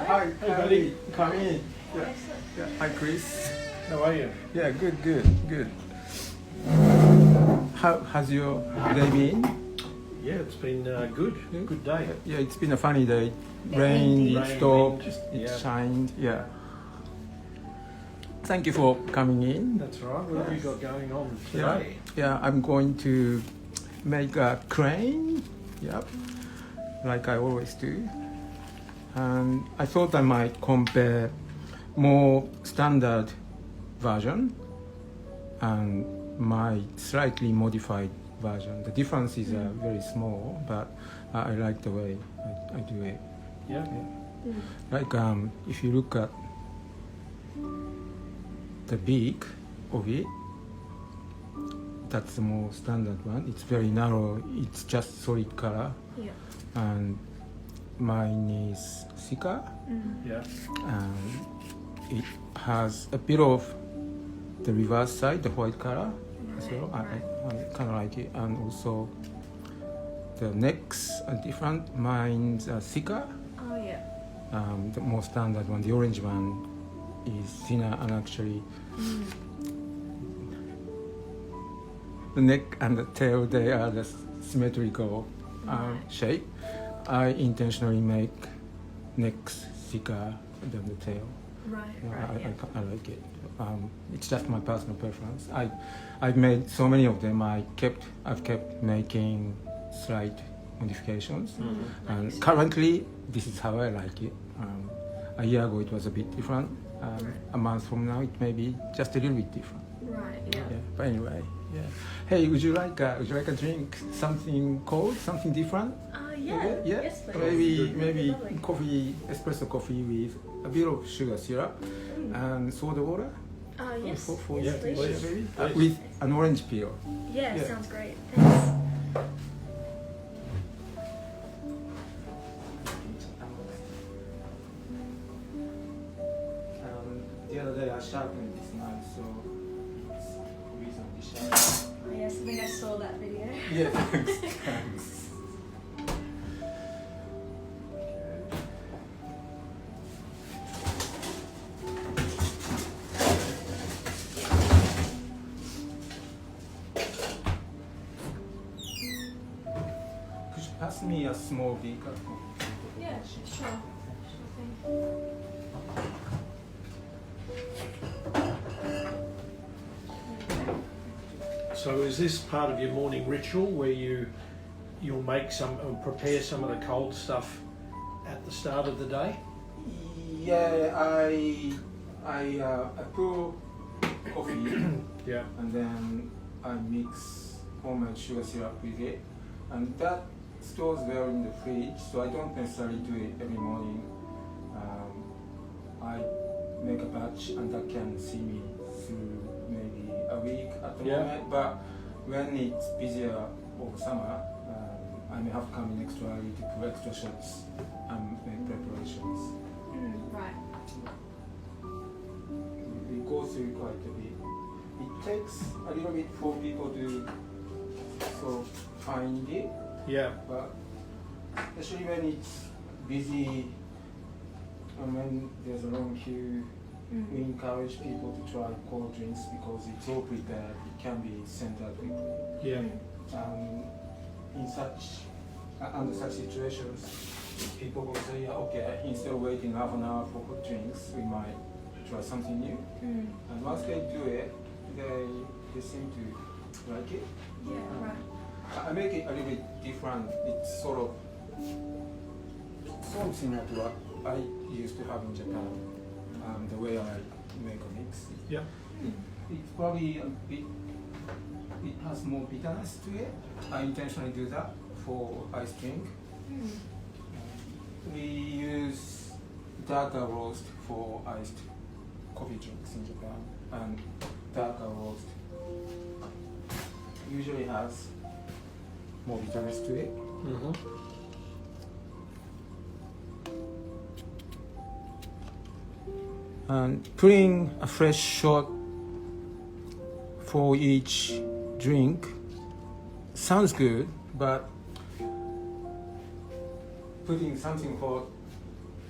Hi, Hey, buddy. Come in. Yeah. Excellent. Yeah. Hi, Chris. How are you? Yeah, good. How has your day been? Yeah, it's been good. Good day. Yeah, it's been a funny day. Yeah, Rain, windy. it Rain, stopped, wind, it yeah. shined. Yeah. Thank you for coming in. That's right. What have you got going on Yeah, today? yeah. I'm going to make a crane. Yep, like I always do. And I thought I might compare more standard version and my slightly modified version. The differences are very small, but I like the way I do it. Yeah. Like if you look at the beak of it, that's the more standard one. It's very narrow. It's just solid color, Yeah. and mine is thicker, Yeah. and it has a bit of the reverse side, the white color as well. I kind of like it, and also the necks are different. Mine's are thicker. Oh yeah. The more standard one, the orange one, is thinner, and actually the neck and the tail, they are the symmetrical shape. I intentionally make necks thicker than the tail. Right. I like it. It's just my personal preference. I've made so many of them. I've kept making slight modifications, and currently this is how I like it. A year ago it was a bit different. A month from now it may be just a little bit different. Right. Yeah. Yeah. But anyway, yeah. Hey, would you like a drink? Something cold? Something different? Yeah. Yeah. Yes, please. Maybe Lovely. coffee, espresso coffee with a bit of sugar syrup and soda water. Yes. For Yeah, Yes, you, please. please. maybe? With an orange peel. Yeah, Yeah. sounds great. Thanks. The other day I sharpened this knife, so it's reasonably sharp. Oh, yes, I think I saw that video. Yeah, thanks. Could you pass me a small beaker? Yeah, sure. Sure thing. So is this part of your morning ritual where you'll make prepare some of the cold stuff at the start of the day? Yeah, I pour coffee Yeah. and then I mix homemade sugar syrup with it, and that stores well in the fridge, so I don't necessarily do it every morning. I make a batch and that can see me through maybe a week at the Yeah. moment, but when it's busier over summer, I may have to come in extra early to pour extra shots and make preparations. Right. We go through quite a bit. It takes a little bit for people to sort of find it, Yeah. but especially when it's busy and when there's a long queue, we encourage people to try cold drinks because it's all prepared. It can be sent out quickly. Yeah. Under such situations, people will say, yeah, okay, instead of waiting half an hour for hot drinks, we might try something new. And once they do it, they seem to like it. Yeah. Right. I make it a little bit different. It's sort of similar to what I used to have in Japan. The way I make a mix. Yeah. It's probably a bit. It has more bitterness to it. I intentionally do that for iced drink. We use darker roast for iced coffee drinks in Japan, and darker roast usually has more bitterness to it. And putting a fresh shot for each drink sounds good, but putting something hot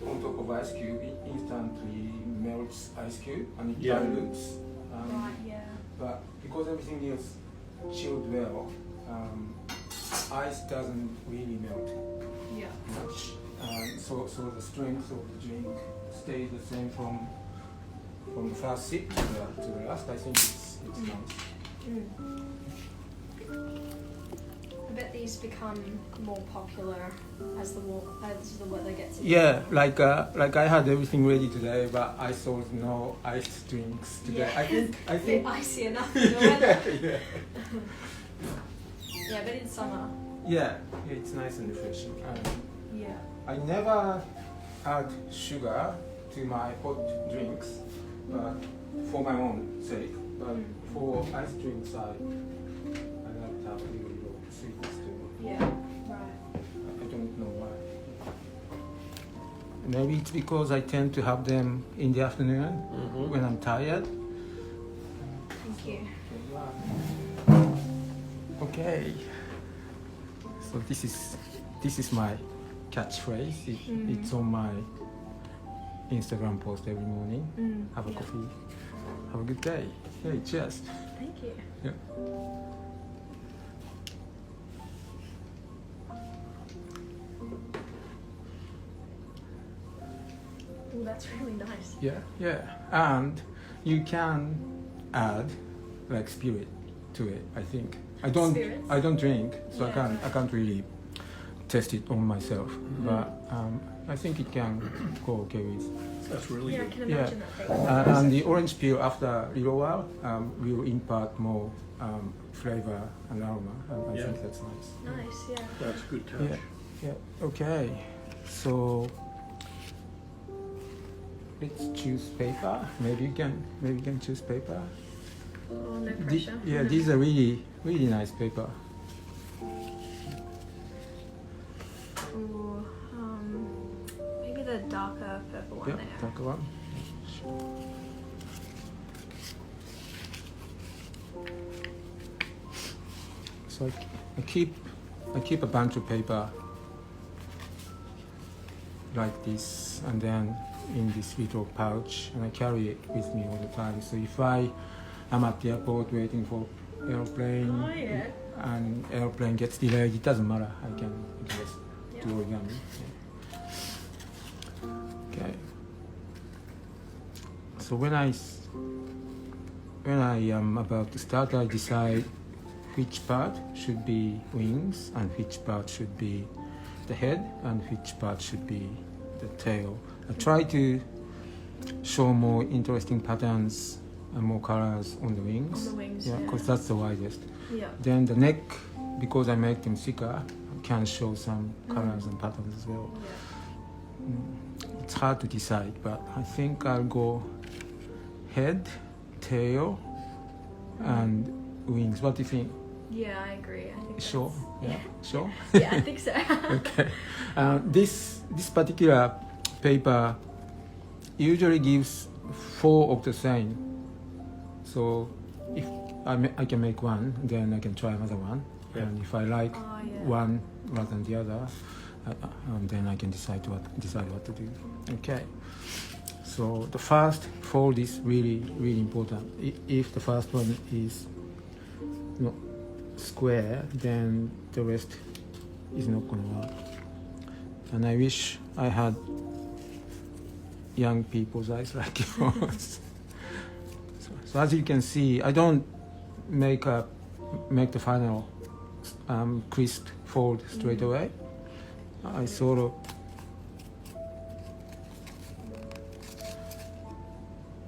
on top of ice cube, it instantly melts ice cube and it Yeah. dilutes. Right, yeah. But because everything is chilled well, ice doesn't really melt Yeah. much. So the strength of the drink stays the same from the first sip to the last. I think it's nice. Mm. I bet these become more popular as the weather gets. Yeah, like I had everything ready today, but I sold no iced drinks today. Yeah. I think A bit icy enough in the weather. Yeah, but in summer. yeah, it's nice and refreshing. Yeah. I never add sugar to my hot drinks, but for my own sake. But for ice drinks, I like to have a little sweetness too. Yeah. Right. I don't know why. Maybe it's because I tend to have them in the afternoon when I'm tired. Thank you. Okay. So this is my catchphrase. It's on my Instagram post every morning. Have a coffee. Have a good day. Hey, cheers. Thank you. Yeah. Oh, that's really nice. Yeah. And you can add like spirit to it. I think I don't drink, so Yeah. I can't really test it on myself. But I think it can go okay with. That's really Yeah, I good. can imagine that. And the orange peel after a little while will impart more flavor and aroma. I Yeah. think that's nice. Nice, yeah. That's a good touch. Yeah. Okay. So let's choose paper. Maybe you can choose paper. Oh, no pressure. These are really nice paper. Ooh, maybe the darker purple one Yeah, there. darker one. So I keep a bunch of paper like this, and then in this little pouch, and I carry it with me all the time. So if I am at the airport waiting for airplane, Oh, yeah. and airplane gets delayed, it doesn't matter. I can just do origami. Yeah. Okay. So when I am about to start, I decide which part should be wings and which part should be the head and which part should be the tail. I try to show more interesting patterns and more colors on the wings. On the wings, yeah, yeah. because that's the widest. Yeah. Then the neck, because I make them thicker, can show some colors and patterns as well. Yeah. It's hard to decide, but I think I'll go head, tail, and wings. What do you think? Yeah, I agree. I think Sure? that's- Yeah. Sure? Yeah, I think so. Okay. This particular paper usually gives 4 of the same. So if I can make one, then I can try another one. Yeah. And if I like Oh, yeah. one rather than the other, then I can decide what to do. Okay. So the first fold is really important. If the first one is not square, then the rest is not going to work. And I wish I had young people's eyes like yours. So as you can see, I don't make the final crisp fold straight away. I sort of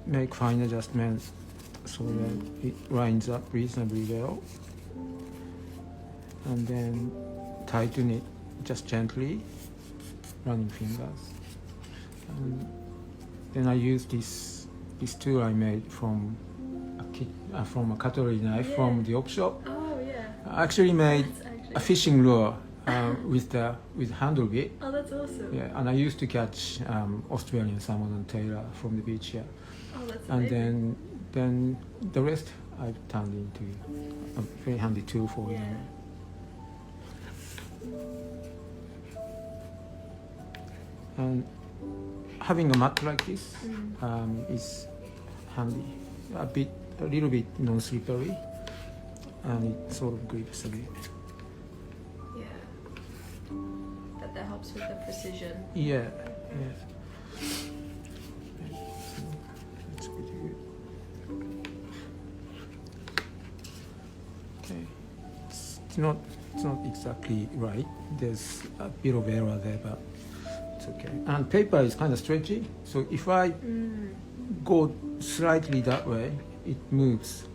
make fine adjustments so that it lines up reasonably well, and then tighten it just gently, running fingers. And then I use this tool I made from a cutlery knife from the op shop. Oh, yeah. I actually made That's actually... a fishing lure with handle bit. Oh, that's awesome. Yeah, and I used to catch Australian salmon and tailor from the beach here. Oh, that's And amazing. then the rest I've turned into a very handy tool for Yeah. them. And having a mat like this is handy. A little bit non-slippery, and it sort of grips a bit. Yeah. That helps with the precision. Yeah. So that's pretty good. Okay, it's not exactly right. There's a bit of error there, but it's okay. And paper is kind of stretchy, so if I go slightly that way, it moves,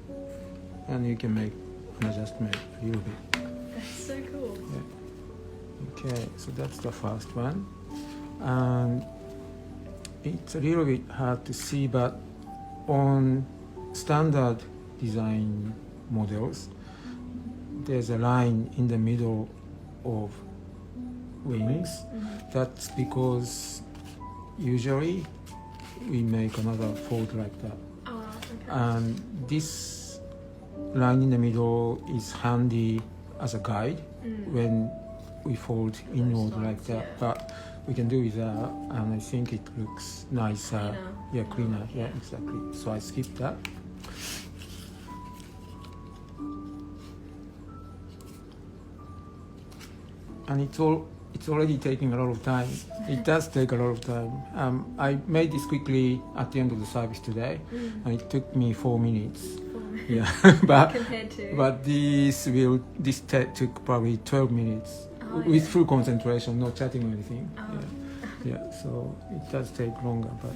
and you can make an adjustment a little bit. That's so cool. Yeah. Okay, so that's the first one, and it's a little bit hard to see, but on standard design models, there's a line in the middle of wings. That's because usually we make another fold like that. Okay. And this line in the middle is handy as a guide when we fold inward like that. Yeah. But we can do without, and I think it looks nicer. Cleaner. Yeah, cleaner. Yeah, exactly. So I skipped that. And it's already taking a lot of time. It does take a lot of time. I made this quickly at the end of the service today, and it took me 4 minutes. Yeah, Compared to. but this took probably 12 minutes with yeah. full concentration, no chatting or anything. Oh. Yeah, so it does take longer, but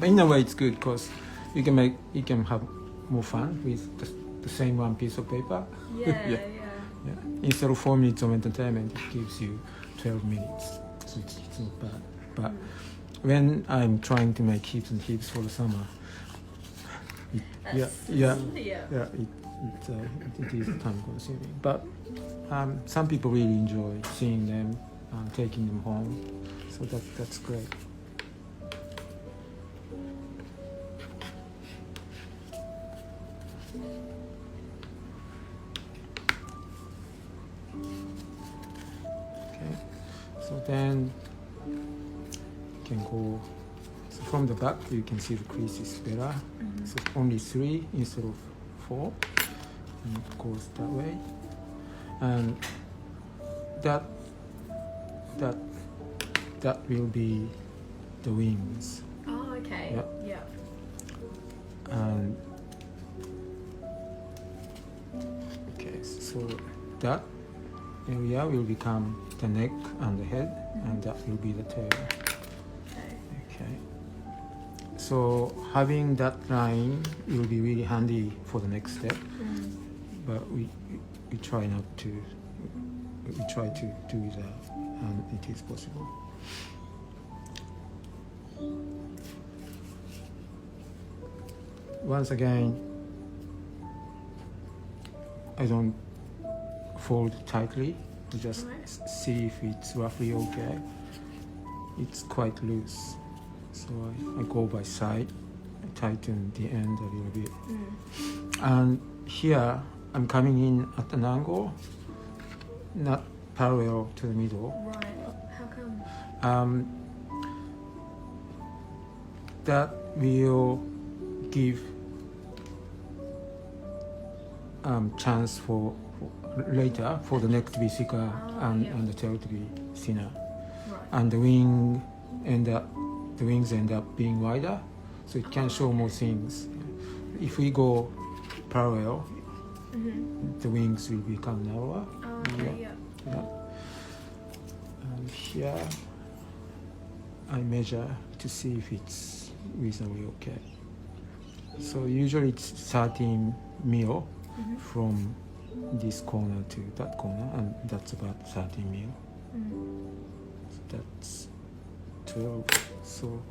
in a way it's good because you can have more fun with the same one piece of paper. Yeah. Yeah. Instead of 4 minutes of entertainment, it gives you 12 minutes, so it's not bad. But when I'm trying to make heaps and heaps for the summer, it is time consuming. But some people really enjoy seeing them, taking them home, so that's great. So then you can go, so from the back you can see the creases better. So only 3 instead of 4, and it goes that way. And that will be the wings. Oh, okay. Yeah. And okay, so that area will become the neck and the head, and that will be the tail. Okay. So having that line will be really handy for the next step, but we try not to. We try to do that, and it is possible. Once again, I don't fold tightly. Just see if it's roughly okay. It's quite loose, so I go by side. I tighten the end a little bit. And here I'm coming in at an angle, not parallel to the middle. Right. How come? That will give chance for later for the neck to be thicker and the tail to be thinner, and the wings end up being wider, so it can show more things. If we go parallel, the wings will become narrower. And here I measure to see if it's reasonably okay. So usually it's 13 mil from this corner to that corner, and that's about 13 mil. So that's 12. So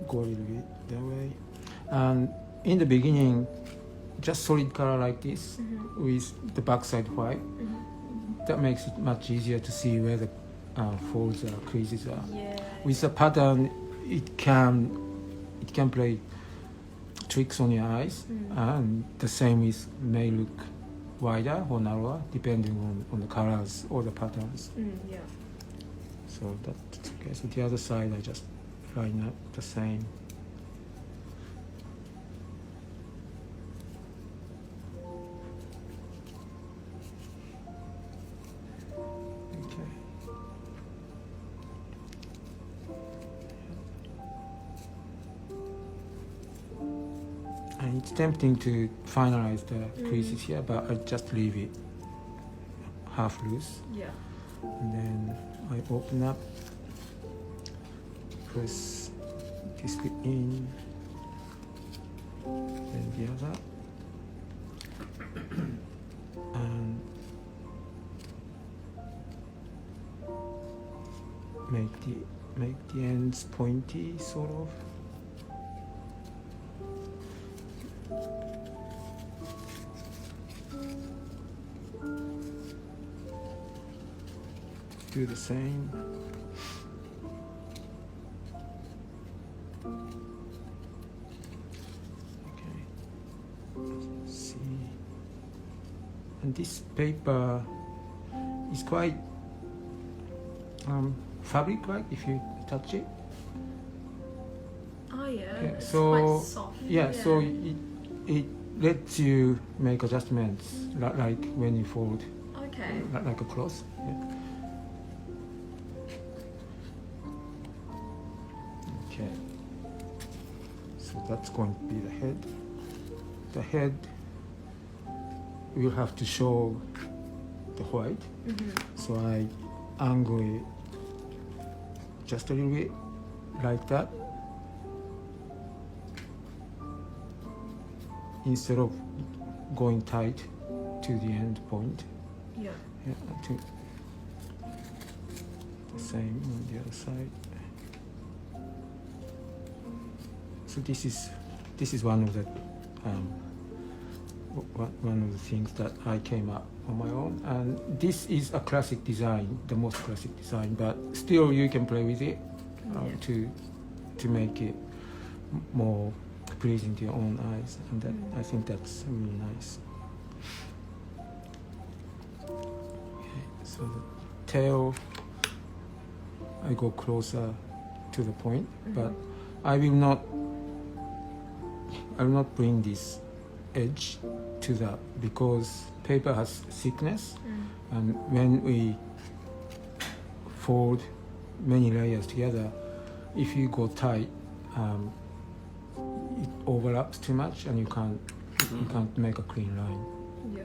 go a little bit that way. And in the beginning, just solid color like this with the backside white. That makes it much easier to see where the folds or creases are. Yeah. With the pattern, it can play tricks on your eyes, and the same may look wider or narrower depending on the colors or the patterns. Yeah. So that's okay. So the other side I just line up the same. Okay. And it's tempting to finalize the creases here, but I just leave it half loose. Yeah. And then I open up, press this bit in, then the other, and make the ends pointy, sort of. Do the same. Okay. Let's see. And this paper is quite fabric-like if you touch it. Oh yeah. Yeah, It's so quite soft. yeah, so it lets you make adjustments like when you fold Okay. like a cloth. Yeah. Okay, so that's going to be the head. The head will have to show the white, so I angle it just a little bit like that, instead of going tight to the end point. Yeah. Yeah, to the same on the other side. So this is one of the one of the things that I came up on my own, and this is a classic design, the most classic design, but still you can play with it to make it more pleasing to your own eyes, and that I think that's really nice. Okay, so the tail, I go closer to the point, but I will not bring this edge to that, because paper has thickness, and when we fold many layers together, if you go tight, it overlaps too much, and you can't make a clean line. Yeah.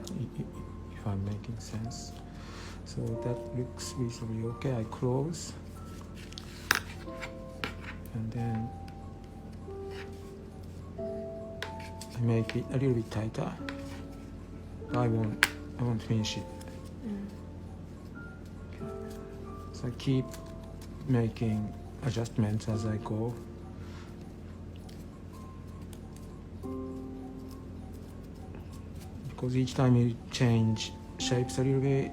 If I'm making sense. So that looks reasonably okay. I close, and then I make it a little bit tighter. I won't finish it. Okay. So I keep making adjustments as I go. Because each time you change shapes a little bit,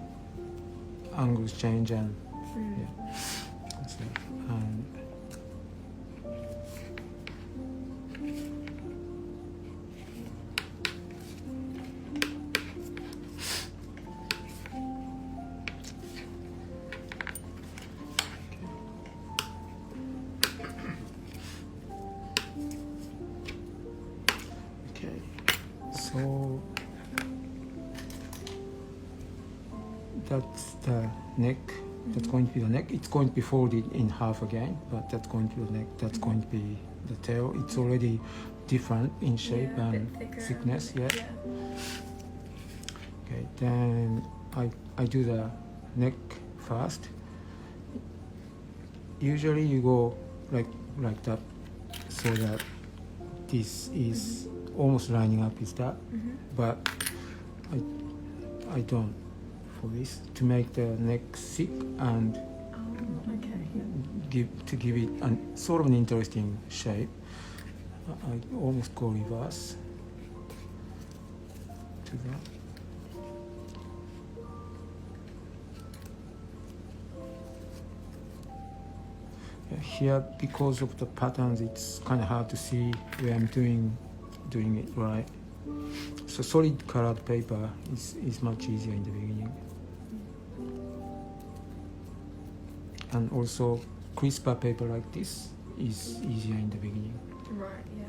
angles change, and yeah. That's it. And okay, so that's the neck. That's going to be the neck. It's going to be folded in half again, but that's going to be the neck. That's going to be the tail. It's already different in shape Yeah, a and bit thicker thickness. Yeah. Yeah. Okay. Then I do the neck first. Usually you go like that, so that this is almost lining up with that. But I don't. For this, to make the neck thick and Okay. give it sort of an interesting shape, I almost go reverse to that. Yeah, here, because of the patterns, it's kind of hard to see where I'm doing it right. So solid colored paper is much easier in the beginning. And also crisper paper like this is easier in the beginning. Right. Yeah.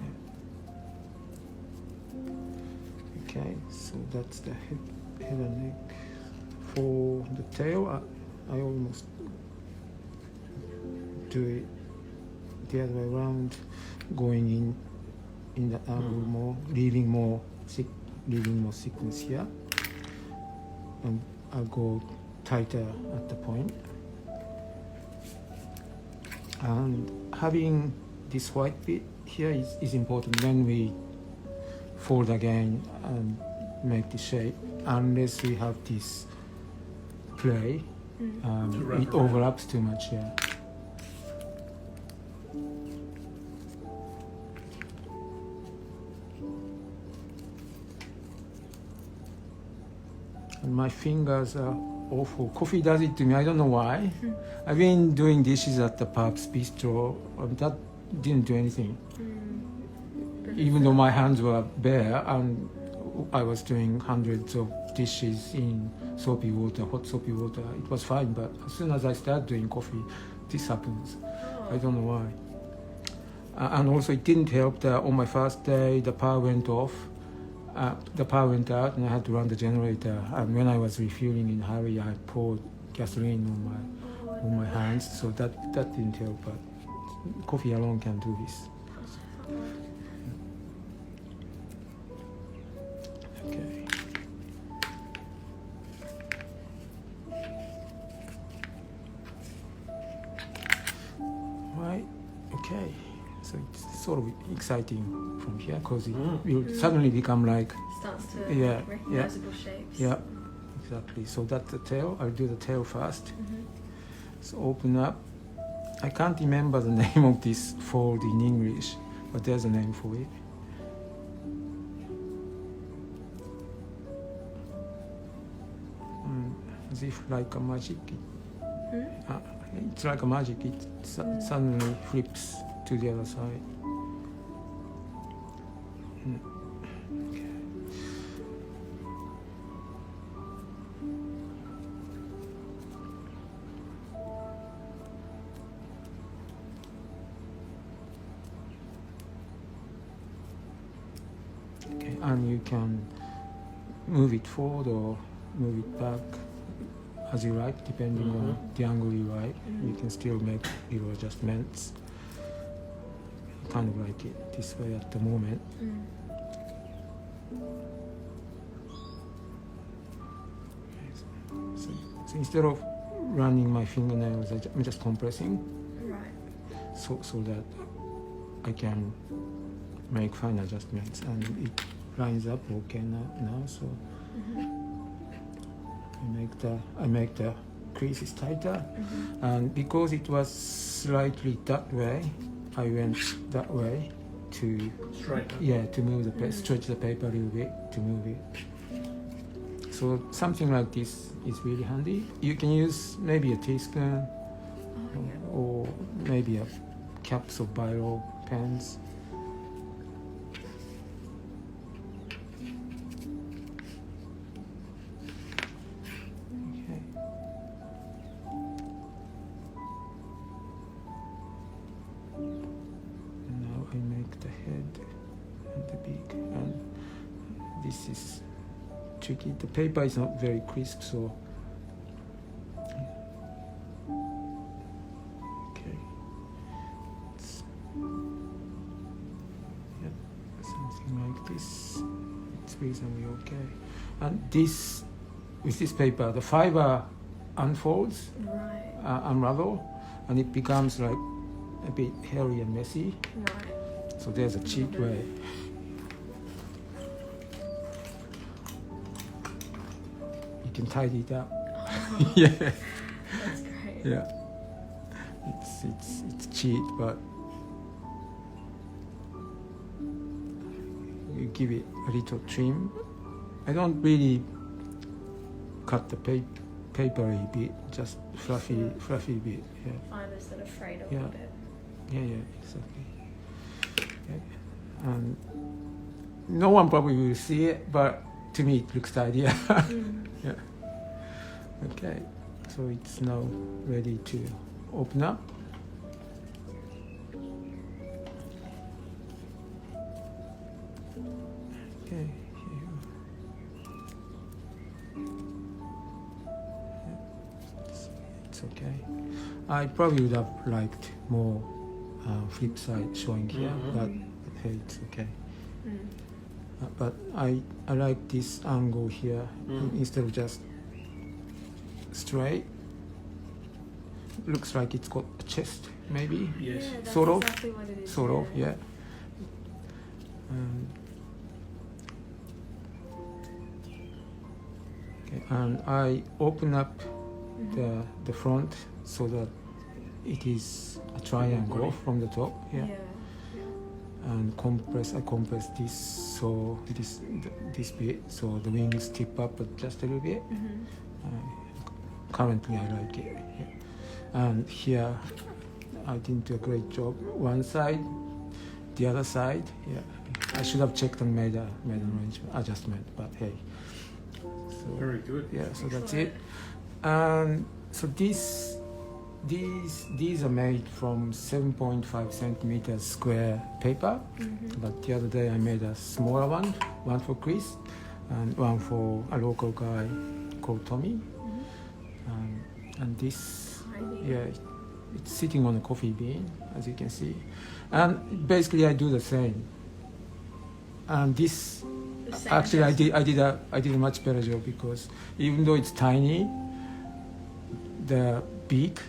Okay, so that's the head and neck. For the tail, I almost do it the other way around, going in the angle more, leaving more thickness here, and I'll go tighter at the point. And having this white bit here is important when we fold again and make the shape, unless we have this play, it overlaps too much here. And my fingers are awful. Coffee does it to me, I don't know why. I've been doing dishes at the pub's bistro, and that didn't do anything. Even though my hands were bare and I was doing hundreds of dishes in soapy water, hot soapy water, it was fine. But as soon as I start doing coffee, this happens. I don't know why. And also it didn't help that on my first day the power went off. The power went out and I had to run the generator. And when I was refueling in a hurry, I poured gasoline on my hands. So that didn't help. But coffee alone can do this. Okay. Right. Okay. So it's sort of exciting from here because it will suddenly become like Starts to recognizable shapes. Yeah, exactly. So that's the tail. I'll do the tail first. So open up. I can't remember the name of this fold in English, but there's a name for it. As if like a magic. It's like a magic. It suddenly flips to the other side. Okay. Okay, and you can move it forward or move it back as you like, depending on the angle you like. You can still make little adjustments. Kind of like it this way at the moment. So instead of running my fingernails, I'm just compressing, so that I can make fine adjustments, and it lines up okay now. So I make the creases tighter, and because it was slightly that way, I went that way to move the stretch the paper a little bit to move it. So something like this is really handy. You can use maybe a teaspoon or maybe a caps of biro pens. I make the head and the beak, and this is tricky. The paper is not very crisp, so okay. Something like this. It's reasonably okay. And this, with this paper, the fiber unfolds, unravel, and it becomes like a bit hairy and messy. So there's a cheap way. You can tidy it up. Yeah. That's great. Yeah. It's cheap, but you give it a little trim. I don't really cut the papery bit, just fluffy bit. Yeah. Fibers that are frayed a Yeah. little bit. Yeah, exactly. And no one probably will see it, but to me it looks tidy. Yeah. Okay, so it's now ready to open up. it's okay. I probably would have liked more flip side showing here, but hey, it's okay. But I like this angle here instead of just straight. Looks like it's got a chest, maybe. Yes. Yeah, that's Sort of. exactly what it is. Sort of, yeah. Okay, and I open up the front so that it is a triangle from the top, yeah. And I compress this so this bit so the wings tip up just a little bit. Currently I like it. Yeah. And here I didn't do a great job. One side, the other side. Yeah, I should have checked and made an adjustment. But hey, so, Very good. Yeah, so that's it. And so these are made from 7.5 centimeters square paper. But the other day I made a smaller one for Chris, and one for a local guy called Tommy. And this, yeah, it's sitting on a coffee bean, as you can see. And basically I do the same. And this, actually I did a much better job, because even though it's tiny, the beak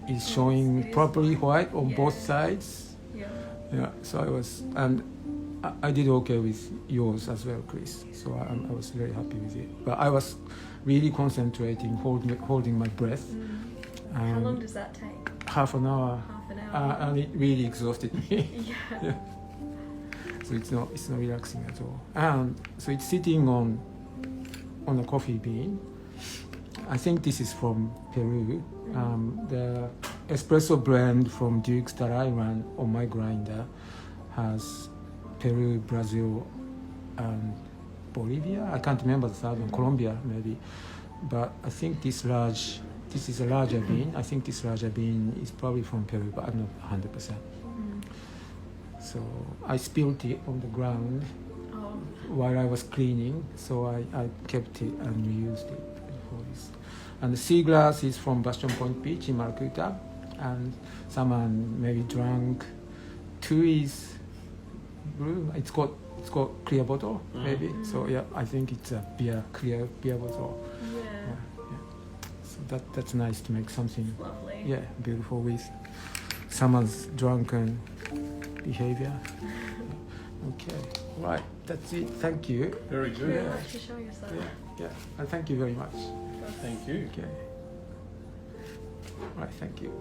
is showing properly white on both sides. Yeah, so I did okay with yours as well, Chris. So I was very happy with it. But I was really concentrating, holding my breath. How long does that take? Half an hour. Half an hour. And it really exhausted me. Yeah. So it's not relaxing at all. And so it's sitting on a coffee bean. I think this is from Peru. The espresso blend from Duke's that I run on my grinder has Peru, Brazil, and Bolivia. I can't remember the third one, Colombia maybe. But I think this is a larger bean. I think this larger bean is probably from Peru, but I'm not 100%. So I spilled it on the ground while I was cleaning, so I kept it and reused it for this. And the sea glass is from Bastion Point Beach in Malakuta, and someone maybe drank. Two is blue. It's got clear bottle maybe. So yeah, I think it's a clear beer bottle. Yeah. So that's nice to make something. Lovely. Yeah, beautiful with someone's drunken behavior. Okay, right, that's it. Thank you. Very good. Very much to show yourself. Yeah, and thank you very much. Thank you. Okay. Right, thank you.